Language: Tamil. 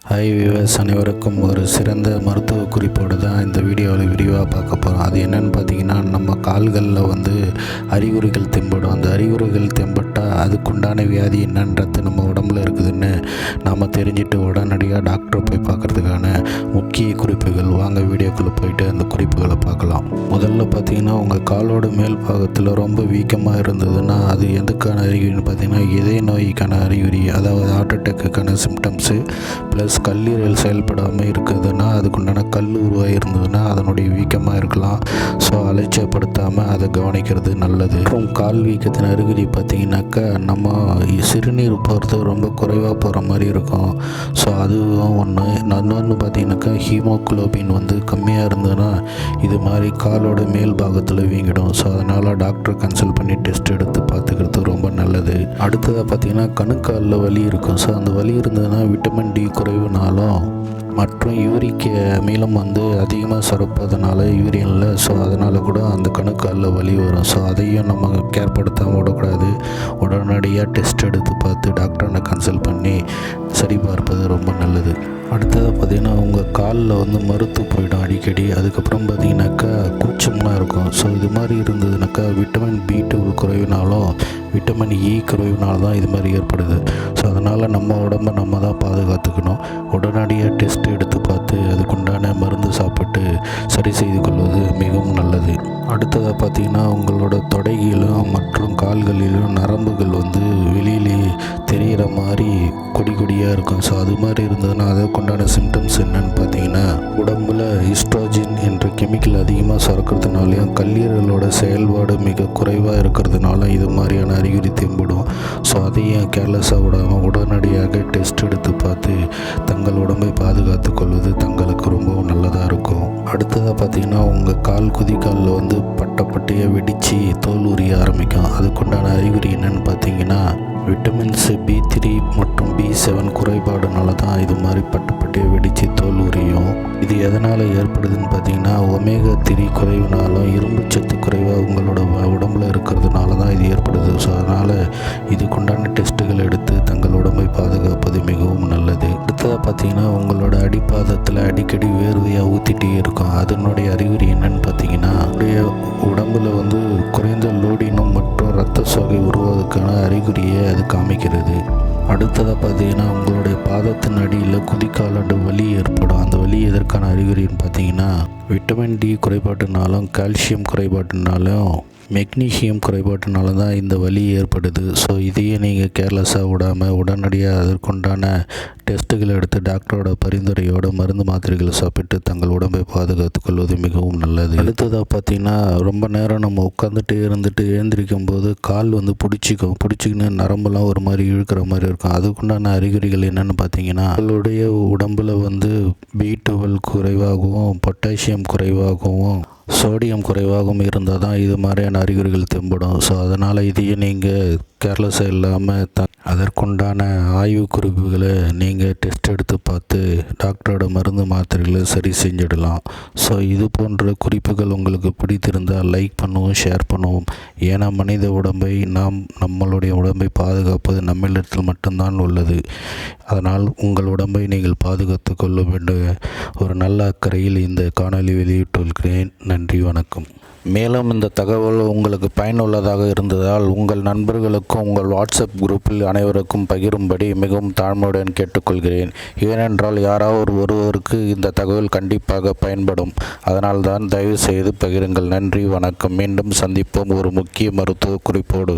ஹாய் வியூவர்ஸ், அனைவருக்கும் ஒரு சிறந்த மருத்துவ குறிப்போடு தான் இந்த வீடியோவில் விரிவாக பார்க்க போகிறோம். அது என்னென்னு பார்த்தீங்கன்னா, நம்ம கால்களில் அறிகுறிகள் தென்படும். அந்த அறிகுறிகள் தென்பட்டால் அதுக்குண்டான வியாதி என்னன்றது நம்ம உடம்புல இருக்குதுன்னு நாம் தெரிஞ்சுட்டு உடனடியாக டாக்டரை போய் பார்க்குறதுக்கான முக்கிய குறிப்புகள். வாங்க வீடியோக்குள்ளே போயிட்டு அந்த குறிப்புகளை பார்க்கலாம். முதல்ல பார்த்தீங்கன்னா, உங்கள் காலோட மேல் பாகத்தில் ரொம்ப வீக்கமாக இருந்ததுன்னா அது எதுக்கான அறிகுறின்னு பார்த்தீங்கன்னா, இதய நோய்க்கான அறிகுறி, அதாவது ஹார்ட் அட்டாக்குக்கான சிம்டம்ஸு ப்ளஸ் கல்லீரல் செயல்படாமல் இருக்குதுன்னா அதுக்குண்டான கல் உருவாகி இருந்ததுன்னா அதனுடைய வீக்கமாக இருக்கலாம். ஸோ அலட்சியப்படுத்தாமல் அதை கவனிக்கிறது நல்லது. அப்புறம் கால் வீக்கத்தின் அறிகுறி பார்த்திங்கனாக்கா, நம்ம சிறுநீர் போகிறது ரொம்ப குறைவாக போகிற மாதிரி இருக்கும். ஸோ அதுவும் ஒன்று. இன்னொன்று பார்த்திங்கனாக்கா, ஹீமோகுளோபின் கம்மியாக இருந்ததுன்னா இது மாதிரி காலோட மேல் பாகத்தில் வீங்கிடும். ஸோ அதனால் டாக்டரை கன்சல்ட் பண்ணி டெஸ்ட் எடுத்து பார்த்துக்கிறது ரொம்ப நல்லது. அடுத்ததாக பார்த்திங்கன்னா, கணுக்காலில் வலி இருக்கும். ஸோ அந்த வலி இருந்ததுன்னா விட்டமின் டி குறைவுனாலும் மற்றும் யூரிக் அமிலம் அதிகமாக சுரப்பதனால யூரியனில், ஸோ அதனால் கூட அந்த கணுக்காலில் வலி வரும். ஸோ அதையும் நம்ம கேர்படுத்தாமல் விடக்கூடாது. உடனடியாக டெஸ்ட் எடுத்து பார்த்து டாக்டரை கன்சல்ட் பண்ணி சரி பார்ப்பது ரொம்ப நல்லது. அடுத்தது பார்த்திங்கன்னா, உங்கள் காலில் மருத்து போயிடும் அடிக்கடி. அதுக்கப்புறம் பார்த்திங்கனாக்கா கூச்சமாக இருக்கும். ஸோ இது மாதிரி இருந்ததுனாக்கா விட்டமின் B12 குறைவினாலும் விட்டமின் E குறைவினால்தான் தான் இது மாதிரி ஏற்படுது. ஸோ அதனால் நம்ம உடம்பை நம்ம தான் பாதுகாத்துக்கணும். உடனடியாக டெஸ்ட் எடுத்து பார்த்து அதுக்குண்டான மருந்து சாப்பிட்டு சரி செய்து கொள்வது மிகவும் நல்லது. அடுத்ததாக பார்த்திங்கன்னா, உங்களோட தொடைகளிலும் மற்றும் கால்களிலும் நரம்புகள் வெளியிலே தெரிகிற மாதிரி கொடியாக இருக்கும். ஸோ அது மாதிரி இருந்ததுன்னா அதற்குண்டான சிம்டம்ஸ் என்னன்னு பார்த்தீங்கன்னா, உடம்புல ஈஸ்ட்ரோஜன் என்ற கெமிக்கல் அதிகமாக சுரக்கிறதுனாலையும் கல்லீரலோட செயல்பாடு மிக குறைவாக இருக்கிறதுனால இது மாதிரியான அறிகுறி தென்படும். ஸோ அதையும் கேர்லெஸ்ஸாக விடாமல் உடனடியாக டெஸ்ட் எடுத்து பார்த்து தங்கள் உடம்பை பாதுகாத்து கொள்வது தங்களுக்கு ரொம்பவும் நல்லதாக இருக்கும். அடுத்ததாக பார்த்திங்கன்னா, உங்கள் கால் குதிக்காலில் பட்டையாக வெடித்து தோல் உரிய ஆரம்பிக்கும். அதுக்குண்டான அறிகுறி என்னென்னு பார்த்தீங்கன்னா, விட்டமின்ஸ் B3 மற்றும் B7 குறைபாடுனால தான் இது மாதிரி பட்டையாக வெடித்து தோல் உரியும். இது எதனால் ஏற்படுதுன்னு பார்த்தீங்கன்னா, ஒமேகா 3 குறைவுனாலும் இரும்பு சத்து குறைவாக உங்களோட உடம்புல இருக்கிறதுனால தான் இது ஏற்படுது. ஸோ அதனால் இதுக்குண்டான டெஸ்ட்டுகள் எடுத்து தங்கள் உடம்பை பாதுகாப்பது மிகவும் நல்லது. அடுத்ததாக பார்த்தீங்கன்னா, உங்களோட அடிப்பாதத்தில் அடிக்கடி வேர்வையாக ஊற்றிட்டே இருக்கும். அதனுடைய அறிகுறி என்னன்னு பார்த்தீங்கன்னா, உடம்புல குறைந்த லோடினம் மற்றும் இரத்த சோகை உருவாவதற்கான அறிகுறியை அது காமிக்கிறது. அடுத்ததாக பார்த்தீங்கன்னா, உங்களுடைய பாதத்தின் அடியில் குதிக்காலோட வலி ஏற்படும். அந்த வலி எதற்கான அறிகுறின்னு பார்த்தீங்கன்னா, விட்டமின் டி குறைபாட்டினாலும் கால்சியம் குறைபாட்டினாலும் மெக்னீஷியம் குறைபாட்டினால தான் இந்த வலி ஏற்படுது. ஸோ இதையே நீங்கள் கேர்லெஸ்ஸாக விடாமல் உடனடியாக அதற்குண்டான டெஸ்ட்டுகள் எடுத்து டாக்டரோட பரிந்துரையோட மருந்து மாத்திரைகளை சாப்பிட்டு தங்கள் உடம்பை பாதுகாத்து கொள்வது மிகவும் நல்லது. அடுத்ததாக பார்த்திங்கன்னா, ரொம்ப நேரம் நம்ம உட்காந்துட்டே இருந்துட்டு எழுந்திரிக்கும் போது கால் பிடிச்சிக்கின்னு நரம்பெல்லாம் ஒரு மாதிரி இழுக்கிற மாதிரி இருக்கும். அதுக்குண்டான அறிகுறிகள் என்னென்னு பார்த்தீங்கன்னா, உங்களுடைய உடம்பில் B12 குறைவாகவும் பொட்டாசியம் குறைவாகவும் சோடியம் குறைவாகவும் இருந்தால் தான் இது மாதிரியான அறிகுறிகள் தென்படும். ஸோ அதனால் இதையும் நீங்கள் கேர்லெஸ்ஸாக இல்லாமல் அதற்குண்டான ஆய்வு குறிப்புகளை நீங்கள் டெஸ்ட் எடுத்து பார்த்து டாக்டரோட மருந்து மாத்திரைகளை சரி செஞ்சிடலாம். ஸோ இது போன்ற குறிப்புகள் உங்களுக்கு பிடித்திருந்தால் லைக் பண்ணுவோம், ஷேர் பண்ணுவோம். ஏன்னா மனித உடம்பை நம்மளுடைய உடம்பை பாதுகாப்பது நம்மிடத்தில் மட்டும்தான் உள்ளது. அதனால் உங்கள் உடம்பை நீங்கள் பாதுகாத்து கொள்ள வேண்டிய ஒரு நல்ல அக்கறையில் இந்த காணொலி வெளியிட்டுள்ளேன். நன்றி, வணக்கம். மேலும் இந்த தகவல் உங்களுக்கு பயனுள்ளதாக இருந்ததால் உங்கள் நண்பர்களுக்கும் உங்கள் வாட்ஸ்அப் குரூப்பில் அனைவருக்கும் பகிரும்படி மிகவும் தாழ்மையுடன் கேட்டுக்கொள்கிறேன். ஏனென்றால் யாராவது ஒருவருக்கு இந்த தகவல் கண்டிப்பாக பயன்படும். அதனால்தான் தயவு செய்து பகிருங்கள். நன்றி, வணக்கம். மீண்டும் சந்திப்போம் ஒரு முக்கிய மருத்துவ குறிப்போடு.